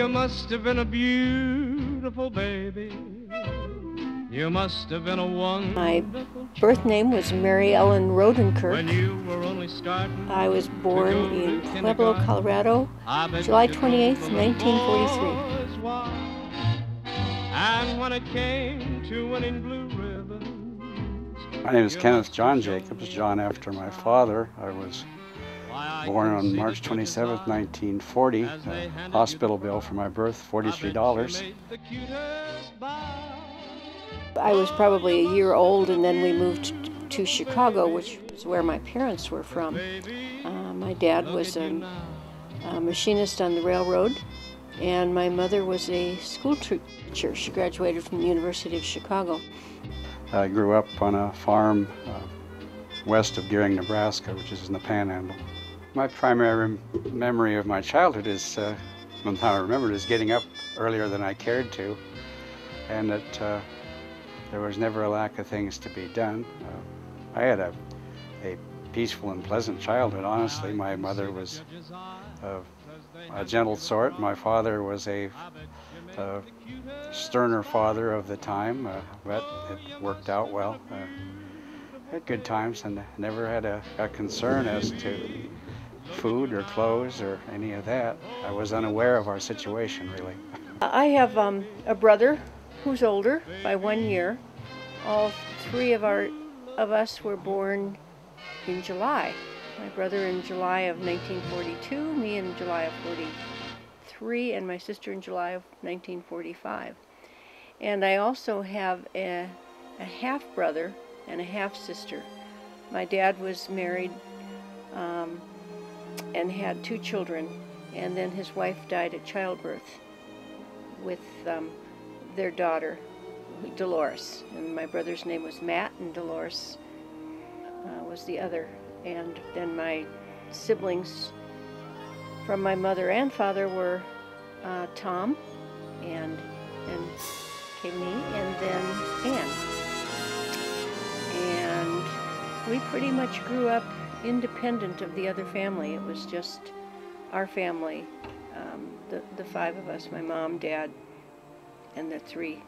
you must have been a beautiful baby. You must have been a My wonderful birth name was Mary Ellen Rodenkirk. when you were only starting. I was born to go in to Pueblo, kindergarten. Colorado, I bet July you 28th, thought the 1943. boys wild. And when it came to winning blue ribbons. My name is Kenneth John Jacobs, John after my father. I was born on March 27th, 1940. Hospital bill for my birth, $43. I was probably a year old, and then we moved to Chicago, which is where my parents were from. My dad was a machinist on the railroad, and my mother was a school teacher. She graduated from the University of Chicago. I grew up on a farm west of Gearing, Nebraska, which is in the Panhandle. My primary memory of my childhood is, one time I remember, is getting up earlier than I cared to, and that there was never a lack of things to be done. I had a peaceful and pleasant childhood, honestly. My mother was a gentle sort. My father was a sterner father of the time, but it worked out well. Had good times and never had a concern as to food or clothes or any of that. I was unaware of our situation, really. I have a brother who's older by 1 year. All three of us were born in July. My brother in July of 1942, me in July of 43, and my sister in July of 1945. And I also have a half-brother and a half-sister. My dad was married and had 2 children, and then his wife died at childbirth with their daughter, Dolores. And my brother's name was Matt, and Dolores was the other. And then my siblings from my mother and father were Tom, and came me, and then Ann. And we pretty much grew up independent of the other family. It was just our family, the 5 of us, my mom, dad, and the three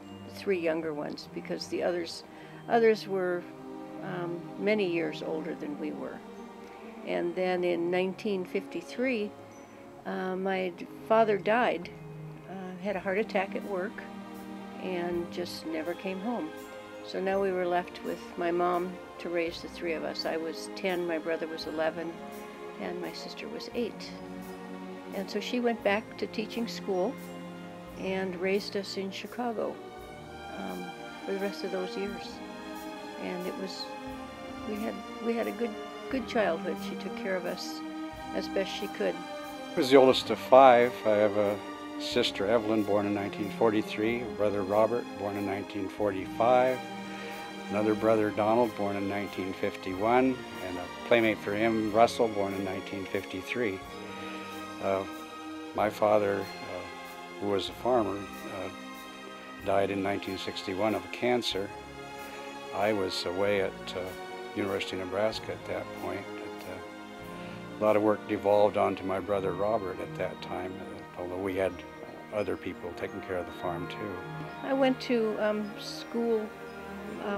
younger ones, because the others were many years older than we were. And then in 1953, my father died, had a heart attack at work, and just never came home. So now we were left with my mom to raise the 3 of us. I was 10, my brother was 11, and my sister was 8. And so she went back to teaching school and raised us in Chicago for the rest of those years. And it was, we had a good childhood. She took care of us as best she could. I was the oldest of 5. I have a sister, Evelyn, born in 1943, a brother, Robert, born in 1945, another brother, Donald, born in 1951, and a playmate for him, Russell, born in 1953. My father, who was a farmer, died in 1961 of cancer. I was away at University of Nebraska at that point. A lot of work devolved onto my brother Robert at that time, although we had other people taking care of the farm too. I went to school,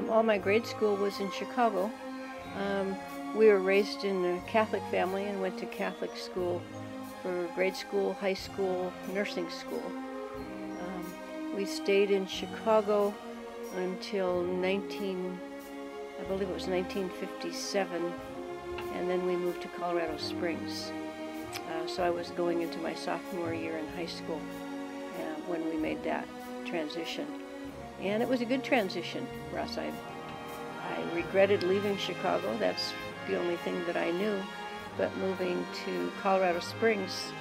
all my grade school was in Chicago. We were raised in a Catholic family and went to Catholic school for grade school, high school, nursing school. We stayed in Chicago until I believe it was 1957, and then we moved to Colorado Springs. So I was going into my sophomore year in high school when we made that transition. And it was a good transition for us. I regretted leaving Chicago. That's the only thing that I knew. But moving to Colorado Springs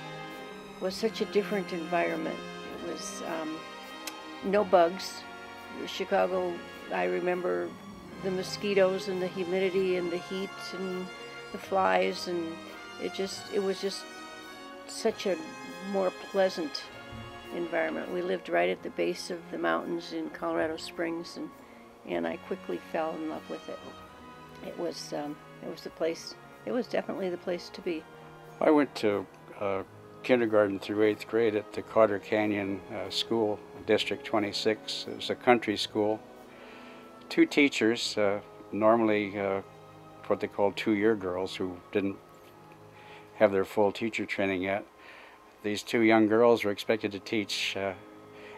was such a different environment. It was no bugs. Chicago, I remember the mosquitoes and the humidity and the heat and the flies, and it was just such a more pleasant environment. We lived right at the base of the mountains in Colorado Springs, and I quickly fell in love with it. It was the place. It was definitely the place to be. I went to kindergarten through 8th grade at the Carter Canyon School, District 26. It was a country school. 2 teachers, normally what they call 2-year girls who didn't have their full teacher training yet. These 2 young girls were expected to teach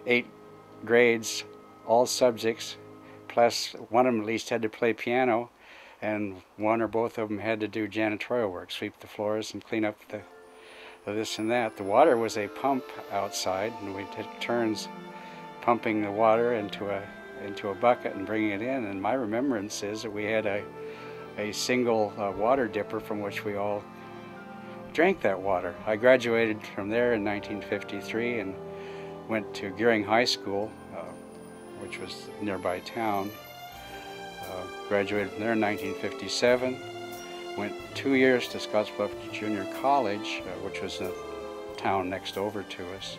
8 grades, all subjects, plus one of them at least had to play piano, and one or both of them had to do janitorial work, sweep the floors and clean up the this and that. The water was a pump outside, and we took turns pumping the water into a bucket and bringing it in. And my remembrance is that we had a single water dipper from which we all drank that water. I graduated from there in 1953 and went to Gearing High School, which was a nearby town. Graduated from there in 1957. Went 2 years to Scottsbluff Junior College, which was a town next over to us.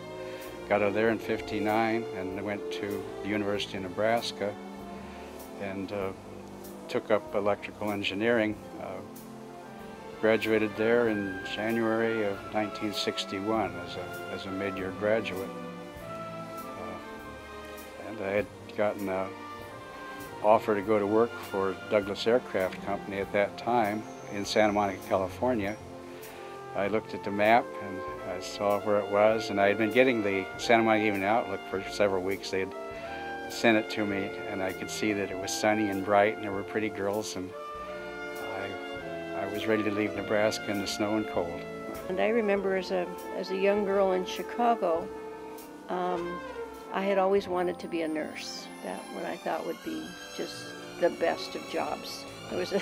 Got out of there in '59 and went to the University of Nebraska and took up electrical engineering. Graduated there in January of 1961 as a mid-year graduate. And I had gotten an offer to go to work for Douglas Aircraft Company at that time in Santa Monica, California. I looked at the map and I saw where it was, and I had been getting the Santa Monica Evening Outlook for several weeks. They had sent it to me, and I could see that it was sunny and bright and there were pretty girls, and I was ready to leave Nebraska in the snow and cold. And I remember as a young girl in Chicago, I had always wanted to be a nurse. That what I thought would be just the best of jobs. There was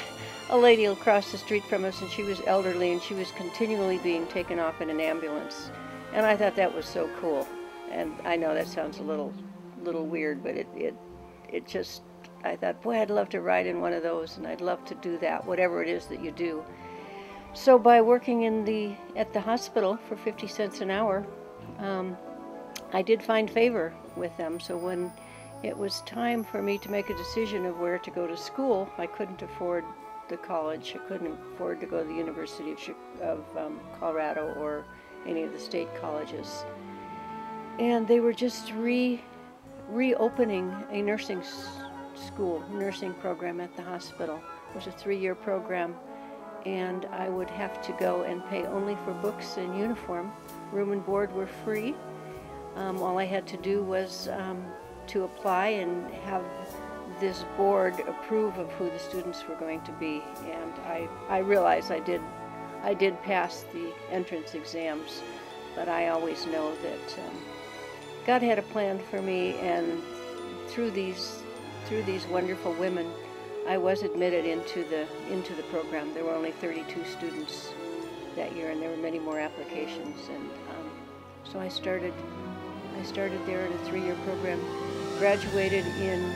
a lady across the street from us, and she was elderly, and she was continually being taken off in an ambulance. And I thought that was so cool. And I know that sounds a little weird, but it just, I thought, boy, I'd love to ride in one of those, and I'd love to do that, whatever it is that you do. So by working at the hospital for 50 cents an hour, I did find favor with them. So when it was time for me to make a decision of where to go to school, I couldn't afford the college. I couldn't afford to go to the University of Colorado or any of the state colleges. And they were just reopening a nursing program at the hospital. It was a 3-year program, and I would have to go and pay only for books and uniform. Room and board were free. All I had to do was to apply and have this board approve of who the students were going to be. And I realized I did pass the entrance exams, but I always know that God had a plan for me, and through these wonderful women, I was admitted into the program. There were only 32 students that year, and there were many more applications. And so I started there at a 3-year program, graduated in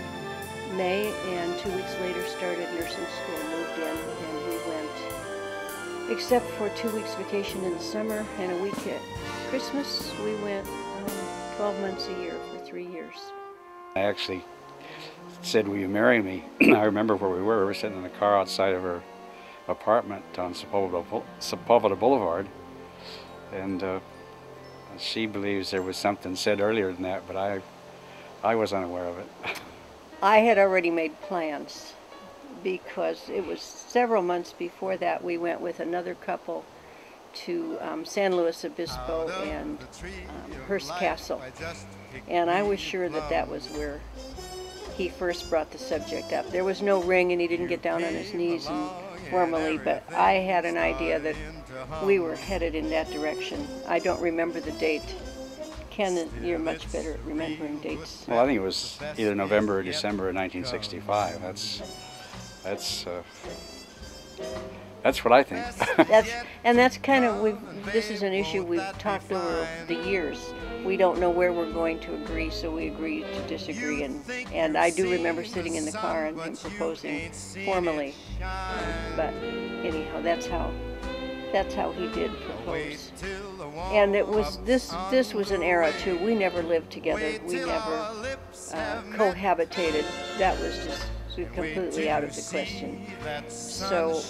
May, and 2 weeks later started nursing school, moved in, and we went, except for 2 weeks vacation in the summer and a week at Christmas, we went 12 months a year for 3 years. I actually said, "Will you marry me?" I remember where we were. We were sitting in the car outside of her apartment on Sepulveda Boulevard, and she believes there was something said earlier than that, but I was unaware of it. I had already made plans, because it was several months before that we went with another couple to San Luis Obispo and Hearst Castle, and I was sure that was where he first brought the subject up. There was no ring, and he didn't get down on his knees and formally, but I had an idea that we were headed in that direction. I don't remember the date. Ken, you're much better at remembering dates. Well, I think it was either November or December of 1965. That's what I think. That's kind of, this is an issue we've talked over the years. We don't know where we're going to agree, so we agree to disagree. And I do remember sitting in the car and him proposing formally. But anyhow, that's how he did propose. And it was this was an era too. We never lived together. We never cohabitated. That was just completely out of the question. So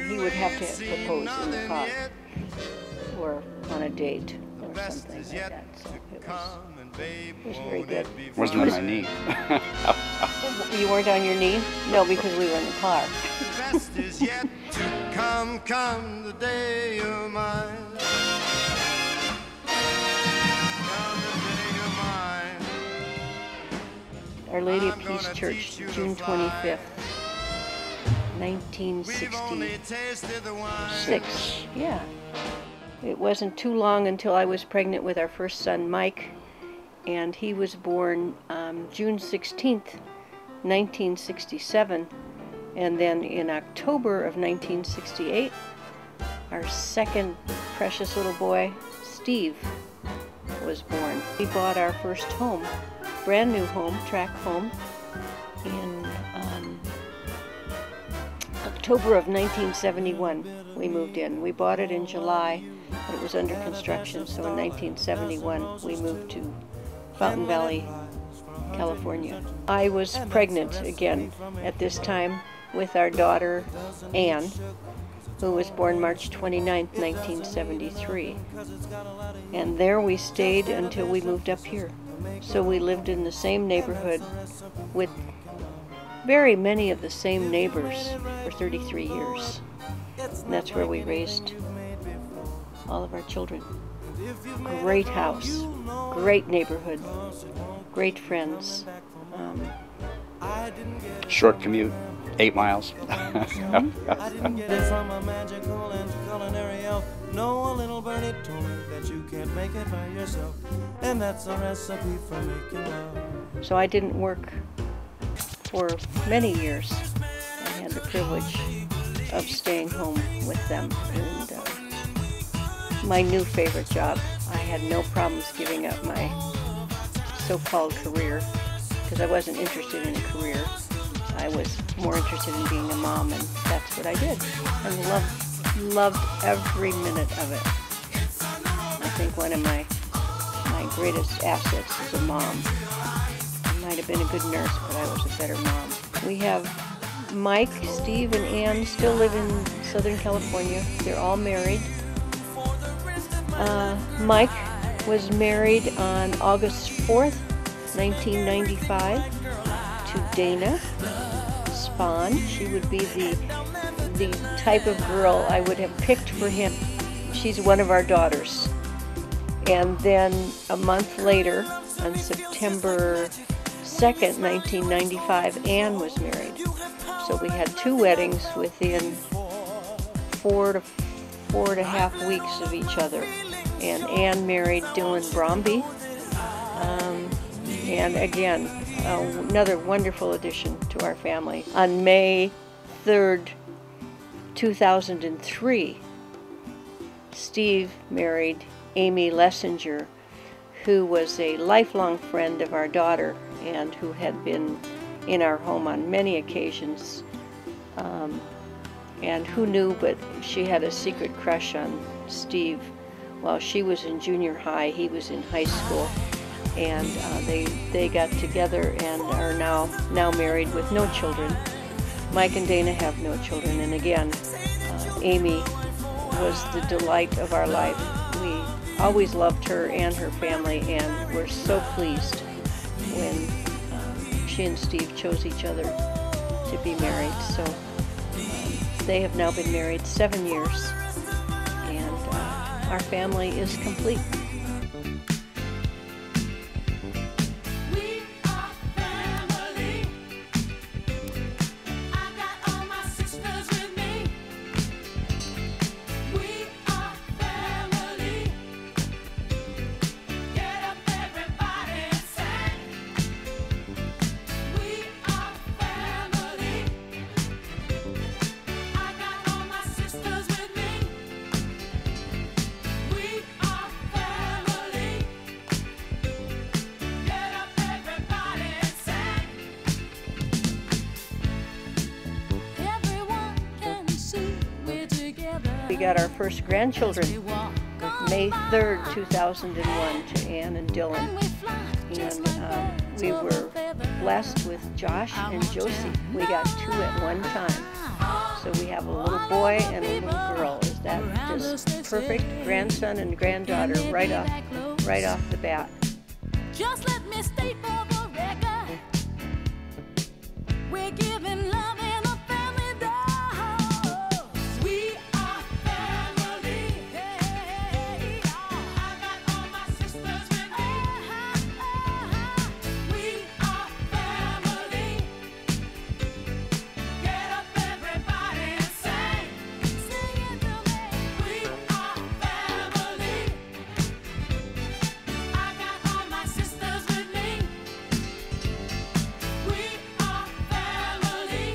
he would have to propose in the car. or on a date or something like that. So it was very good. Wasn't on my knee. You weren't on your knee? No, because we were in the car. The best is yet to come, come the day you're mine. Come the day you're mine. Our Lady of Peace Church, June 25th, 1966. Yeah. It wasn't too long until I was pregnant with our first son, Mike, and he was born June 16th, 1967. And then in October of 1968, our second precious little boy, Steve, was born. We bought our first home, brand new home, tract home, in October of 1971. We moved in. We bought it in July, but it was under construction, so in 1971 we moved to Fountain Valley, California. I was pregnant again at this time with our daughter, Anne, who was born March 29, 1973. And there we stayed until we moved up here. So we lived in the same neighborhood with very many of the same neighbors for 33 years. And that's where we raised all of our children. Great house, great neighborhood, great friends. Short commute, 8 miles. No, a little birdie told me that you can't make it by yourself, and that's a recipe for making love. So I didn't work for many years. I had the privilege of staying home with them, and my new favorite job. I had no problems giving up my so-called career, because I wasn't interested in a career. I was more interested in being a mom, and that's what I did, and loved every minute of it. I think one of my greatest assets is a mom. I might have been a good nurse, but I was a better mom. We have Mike, Steve, and Ann still live in Southern California. They're all married. Mike was married on August 4th, 1995 to Dana Spahn. She would be the type of girl I would have picked for him. She's one of our daughters. And then a month later, on September 2nd, 1995, Ann was married. So we had 2 weddings within 4 to 4.5 weeks of each other. And Ann married Dylan Bromby. And again, another wonderful addition to our family. On May 3rd, 2003, Steve married Amy Lessinger, who was a lifelong friend of our daughter and who had been in our home on many occasions. And who knew, but she had a secret crush on Steve. While she was in junior high, he was in high school. And they got together and are now married with no children. Mike and Dana have no children, and again, Amy was the delight of our life. We always loved her and her family, and we're so pleased when she and Steve chose each other to be married. So they have now been married 7 years, and our family is complete. We got our first grandchildren May 3rd, 2001 to Ann and Dylan. And we were blessed with Josh and Josie. We got 2 at one time. So we have a little boy and a little girl. Is that just perfect grandson and granddaughter right off the bat. Just let me state for the record, we're giving love in a family dose. We are family. Hey, I got all my sisters with me. We are family. Get up, everybody, and sing. Sing it to me. We are family. I got all my sisters with me. We are family.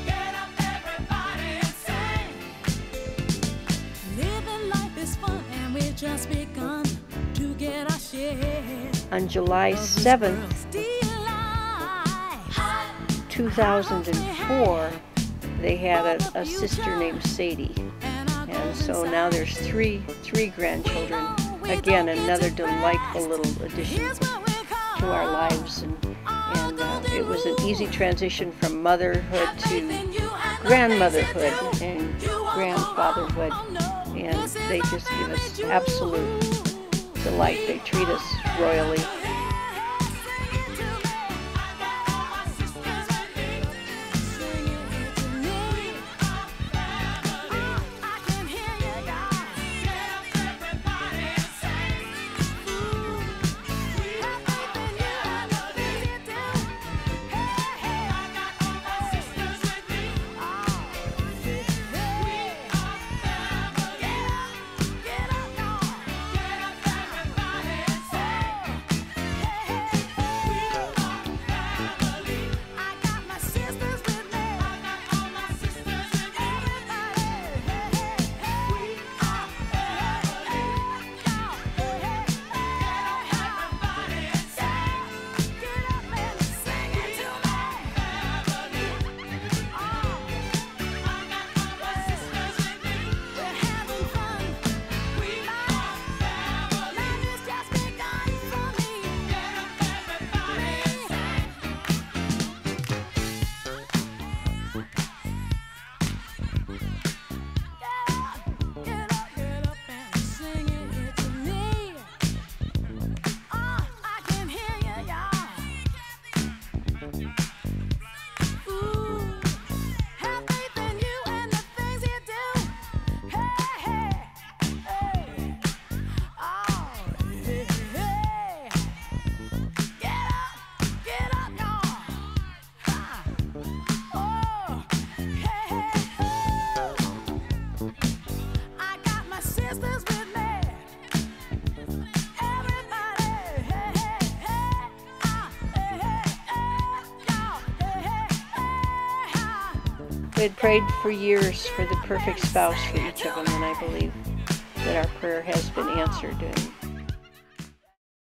Get up, everybody, and sing. Living life is fun, and we just begun to get our share. On July 7th, 2004, they had a sister named Sadie. And so now there's three grandchildren. Again, another delightful little addition to our lives. And it was an easy transition from motherhood to grandmotherhood and grandfatherhood. And they just give us absolute delight. They treat us royally. We had prayed for years for the perfect spouse for each of them, and I believe that our prayer has been answered. And